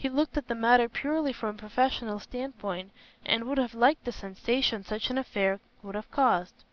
He looked at the matter purely from a professional standpoint, and would have liked the sensation such an affair would have caused.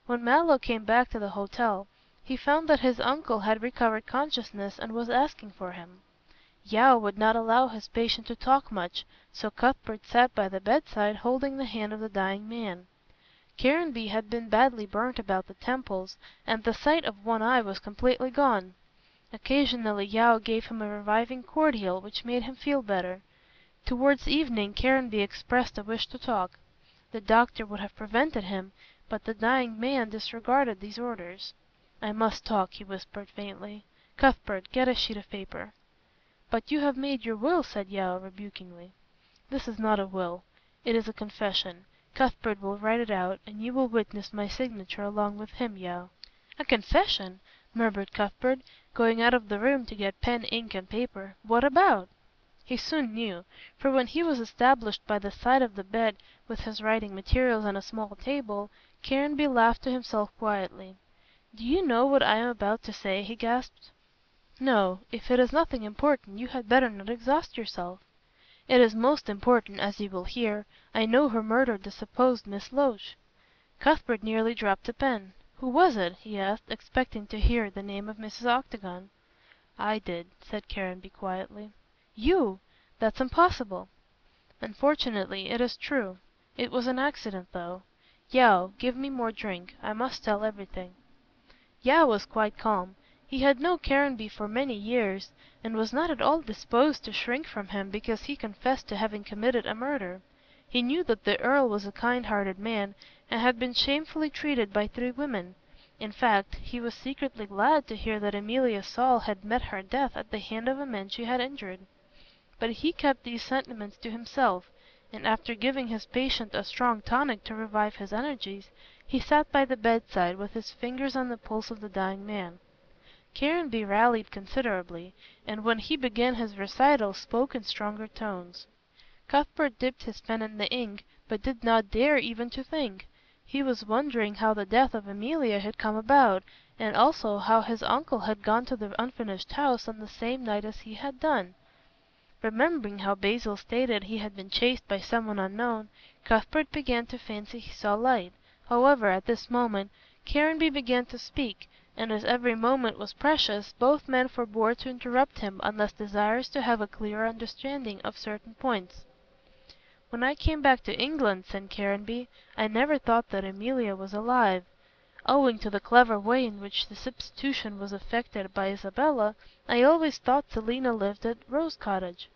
When Mallow came back to the hotel, he found that his uncle had recovered consciousness and was asking for him. Yeo would not allow his patient to talk much, so Cuthbert sat by the bedside holding the hand of the dying man. Caranby had been badly burnt about the temples, and the sight of one eye was completely gone. Occasionally Yeo gave him a reviving cordial which made him feel better. Towards evening Caranby expressed a wish to talk. The doctor would have prevented him, but the dying man disregarded these orders. "I must talk," he whispered faintly. "Cuthbert, get a sheet of paper." "But you have made your will," said Yeo rebukingly. "This is not a will. It is a confession. Cuthbert will write it out, and you will witness my signature along with him, Yeo." "A confession!" murmured Cuthbert, going out of the room to get pen, ink and paper. "What about?" He soon knew, for when he was established by the side of the bed with his writing materials on a small table, Caranby laughed to himself quietly. "Do you know what I am about to say?" he gasped. "No. If it is nothing important, you had better not exhaust yourself." "It is most important, as you will hear. I know who murdered the supposed Miss Loach." Cuthbert nearly dropped the pen. "Who was it?" he asked, expecting to hear the name of Mrs. Octagon. "I did," said Caranby quietly. "You! That's impossible." "Unfortunately it is true. It was an accident, though. Yeo, give me more drink. I must tell everything." Yeo was quite calm. He had known Caranby for many years, and was not at all disposed to shrink from him because he confessed to having committed a murder. He knew that the Earl was a kind-hearted man, and had been shamefully treated by 3 women. In fact, he was secretly glad to hear that Emilia Saul had met her death at the hand of a man she had injured. But he kept these sentiments to himself, and after giving his patient a strong tonic to revive his energies, he sat by the bedside with his fingers on the pulse of the dying man. Caranby rallied considerably, and when he began his recital spoke in stronger tones. Cuthbert dipped his pen in the ink, but did not dare even to think. He was wondering how the death of Emilia had come about, and also how his uncle had gone to the unfinished house on the same night as he had done. Remembering how Basil stated he had been chased by someone unknown, Cuthbert began to fancy he saw light. However, at this moment Caranby began to speak, and as every moment was precious, both men forbore to interrupt him unless desirous to have a clearer understanding of certain points. "When I came back to England," said Caranby, "I never thought that Emilia was alive. Owing to the clever way in which the substitution was effected by Isabella, I always thought Selina lived at Rose Cottage.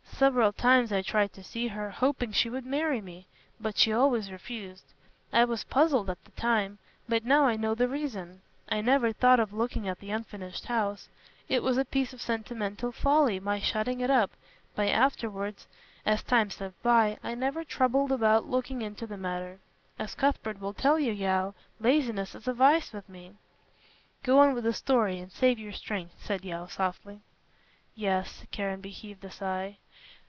Several times I tried to see her, hoping she would marry me, but she always refused. I was puzzled at the time, but now I know the reason. I never thought of looking at the unfinished house. It was a piece of sentimental folly, my shutting it up, but afterwards, as time slipped by, I never troubled about looking into the matter. As Cuthbert will tell you, Yeo, laziness is a vice with me." "Go on with the story, and save your strength," said Yeo softly. "Yes," Caranby heaved a sigh,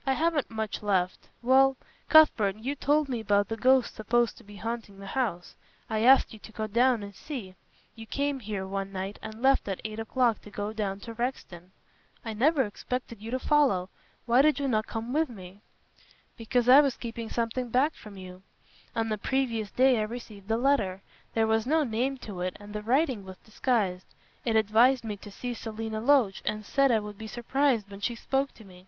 "I haven't much left. Well, Cuthbert, you told me about the ghost supposed to be haunting the house. I asked you to go down and see. You came here one night and left at 8 o'clock to go down to Rexton. I never expected you to follow. Why did you not come with me?" "Because I was keeping something back from you. On the previous day I received a letter. There was no name to it, and the writing was disguised. It advised me to see Selina Loach, and said I would be surprised when she spoke to me."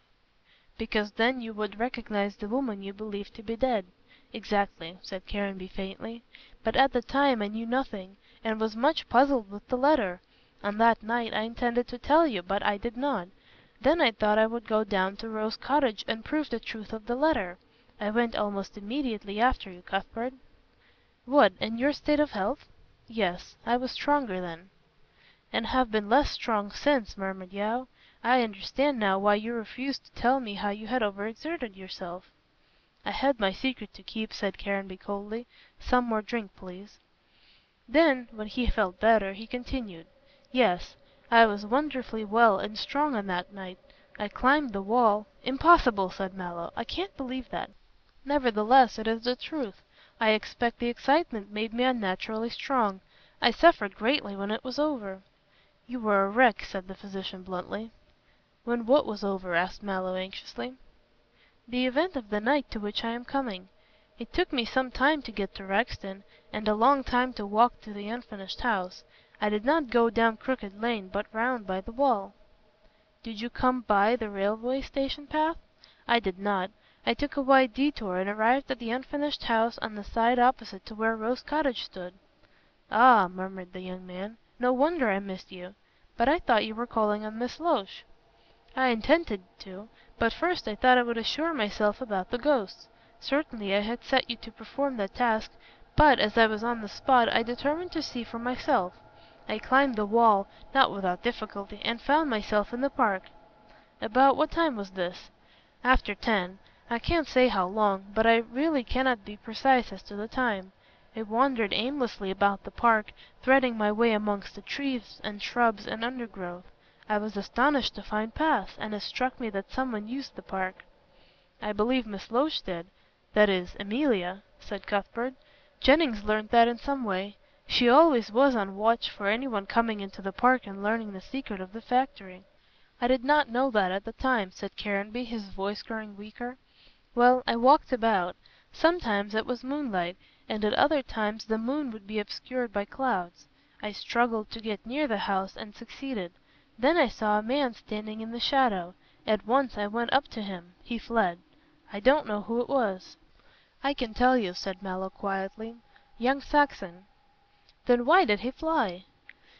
"Because then you would recognize the woman you believed to be dead." "Exactly," said Caranby faintly. "But at the time I knew nothing, and was much puzzled with the letter. On that night I intended to tell you, but I did not. Then I thought I would go down to Rose Cottage and prove the truth of the letter. I went almost immediately after you, Cuthbert." "What, in your state of health?" "Yes. I was stronger then." "And have been less strong since," murmured Yeo. "I understand now why you refused to tell me how you had overexerted yourself." "I had my secret to keep," said Caranby coldly. "Some more drink, please." Then, when he felt better, he continued. "Yes, I was wonderfully well and strong on that night. I climbed the wall—" "Impossible!" said Mallow. "I can't believe that." "Nevertheless, it is the truth. I expect the excitement made me unnaturally strong. I suffered greatly when it was over." "You were a wreck," said the physician bluntly. "When what was over?" asked Mallow anxiously. "The event of the night to which I am coming. It took me some time to get to Rexton, and a long time to walk to the unfinished house. I did not go down Crooked Lane, but round by the wall." "Did you come by the railway station path?" "I did not. I took a wide detour and arrived at the unfinished house on the side opposite to where Rose Cottage stood." "Ah," murmured the young man, "no wonder I missed you. But I thought you were calling on Miss Loach." "I intended to, but first I thought I would assure myself about the ghosts. Certainly I had set you to perform that task, but as I was on the spot I determined to see for myself. I climbed the wall, not without difficulty, and found myself in the park." "About what time was this?" "After 10. I can't say how long, but I really cannot be precise as to the time. I wandered aimlessly about the park, threading my way amongst the trees and shrubs and undergrowth. I was astonished to find paths, and it struck me that some one used the park." "I believe Miss Loach did, that is, Emilia," said Cuthbert. "Jennings learned that in some way. She always was on watch for any one coming into the park and learning the secret of the factory." "I did not know that at the time," said Caranby, his voice growing weaker. "Well, I walked about. Sometimes it was moonlight, and at other times the moon would be obscured by clouds. I struggled to get near the house and succeeded. Then I saw a man standing in the shadow. At once I went up to him. He fled. I don't know who it was." "I can tell you," said Mallow quietly. "Young Saxon." "Then why did he fly?"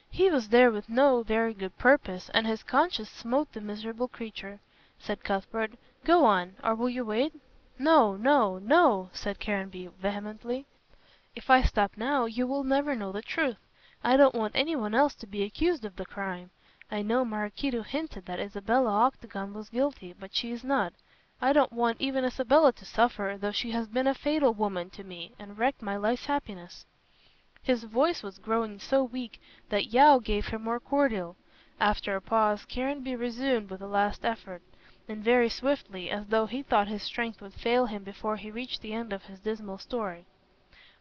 "He was there with no very good purpose, and his conscience smote the miserable creature," said Cuthbert. "Go on, or will you wait?" "No, no, no," said Caranby vehemently. "If I stop now you will never know the truth. I don't want any one else to be accused of the crime. I know Maraquito hinted that Isabella Octagon was guilty, but she is not. I don't want even Isabella to suffer, though she has been a fatal woman to me and wrecked my life's happiness." His voice was growing so weak that Yeo gave him more cordial. After a pause Caranby resumed with a last effort, and very swiftly, as though he thought his strength would fail him before he reached the end of his dismal story.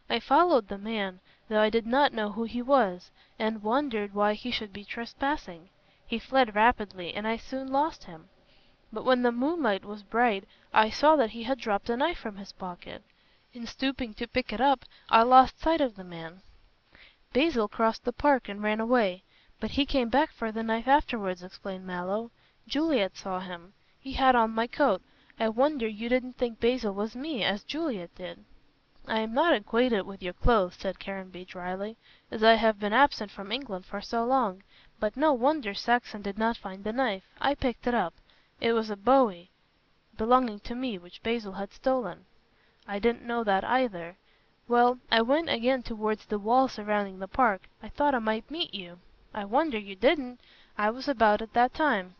"I followed the man, though I did not know who he was, and wondered why he should be trespassing. He fled rapidly, and I soon lost him. But when the moonlight was bright I saw that he had dropped a knife from his pocket. In stooping to pick it up I lost sight of the man. Basil crossed the park and ran away, but he came back for the knife afterwards," explained Mallow. "Juliet saw him. He had on my coat. I wonder you didn't think Basil was me, as Juliet did." "I am not acquainted with your clothes," said Caranby dryly, "as I have been absent from England for so long. But no wonder Saxon did not find the knife. I picked it up. It was a bowie belonging to me, which Basil had stolen." "I didn't know that either. Well, I went again towards the wall surrounding the park. I thought I might meet you." "I wonder you didn't. I was about at that time."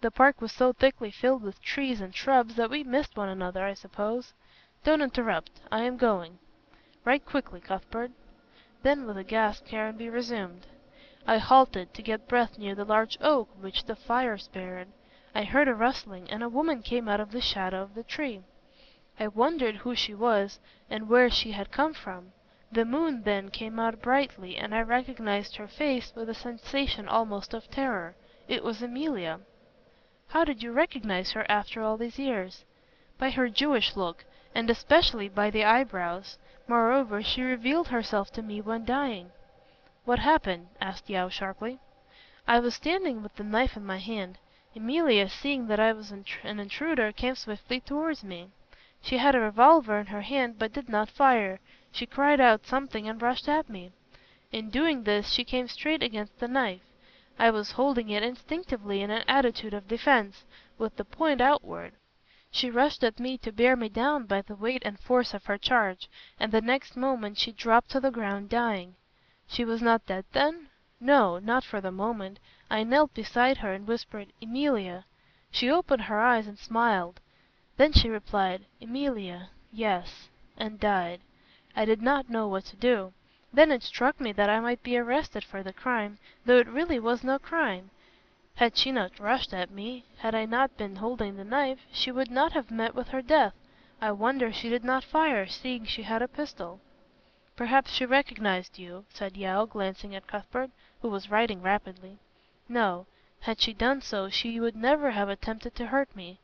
"The park was so thickly filled with trees and shrubs that we missed one another, I suppose. Don't interrupt. I am going." "Write quickly, Cuthbert." Then with a gasp Caranby resumed. "I halted to get breath near the large oak which the fire spared. I heard a rustling, and a woman came out of the shadow of the tree. I wondered who she was, and where she had come from. The moon then came out brightly, and I recognized her face with a sensation almost of terror. It was Emilia." "How did you recognize her after all these years?" "By her Jewish look, and especially by the eyebrows. Moreover, she revealed herself to me when dying." "What happened?" asked Yeo sharply. "I was standing with the knife in my hand. Emilia, seeing that I was an intruder, came swiftly towards me. She had a revolver in her hand but did not fire. She cried out something and rushed at me. In doing this she came straight against the knife. I was holding it instinctively in an attitude of defense, with the point outward. She rushed at me to bear me down by the weight and force of her charge, and the next moment she dropped to the ground dying." "She was not dead then?" "No, not for the moment. I knelt beside her and whispered, 'Emilia.' She opened her eyes and smiled. Then she replied, 'Emilia, yes,' and died. I did not know what to do. Then it struck me that I might be arrested for the crime, though it really was no crime. Had she not rushed at me, had I not been holding the knife, she would not have met with her death. I wonder she did not fire, seeing she had a pistol." "Perhaps she recognized you," said Yeo, glancing at Cuthbert, who was writing rapidly. "No. Had she done so, she would never have attempted to hurt me.